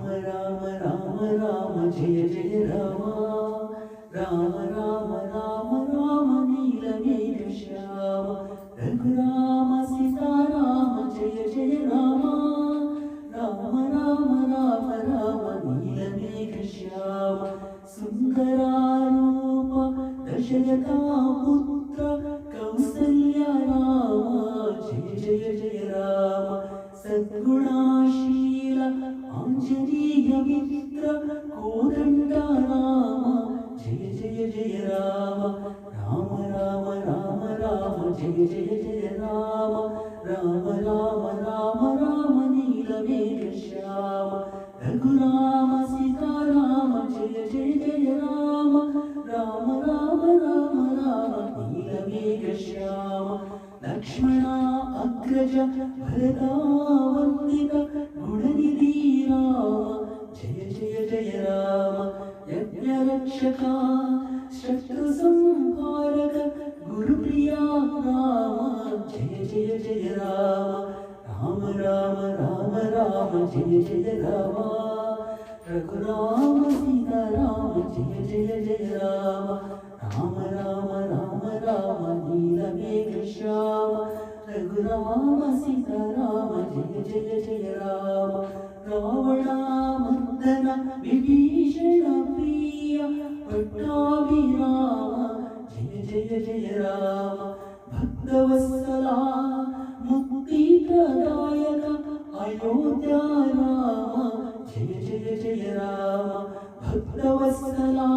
राम राम राम जय जय राम राम राम राम राम नीलमेघ श्याम रघुराम सीता राम जय जय राम राम राम राम राम नीलमेघ श्याम सुंदरारूप दशरथा पुत्र कौसल्या राम जय जय जय राम सद्गुणाशील आंजनेय मित्र कोदंड राम जय जय जय राम राम राम राम राम जय जय जय राम राम राम राम राम नीलमेघ श्याम रघुराम सीता राम जय जय जय राम राम राम राम राम नीलमेघ श्याम लक्ष्मण अग्रज भरता वंदित गुणनिधि राम जय जय जय राम यज्ञरक्षका शत्रु संहारक गुरुप्रिया राम जय जय जय राम राम राम राम राम जय जय राम रघुराम सीता राम जय जय जय राम राम राम राम राम नीलमेघ श्याम रघुराम सीता राम जय जय जय राम रावणामर्दन विभीषण प्रिय पट्टाभिराम जय जय जय राम भक्तवत्सला मुक्तिप्रदायक अयोध्या राम जय जय जय राम भक्तवत्सला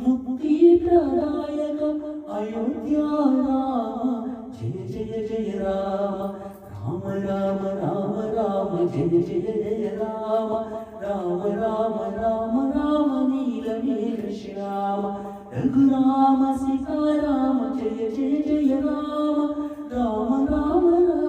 मुक्तिप्रदायक अयोध्या राम जय जय जय राम राम राम राम राम जय जय जय राम राम राम राम राम नीलमेघ श्याम रघुराम सीता राम जय जय जय राम राम राम राम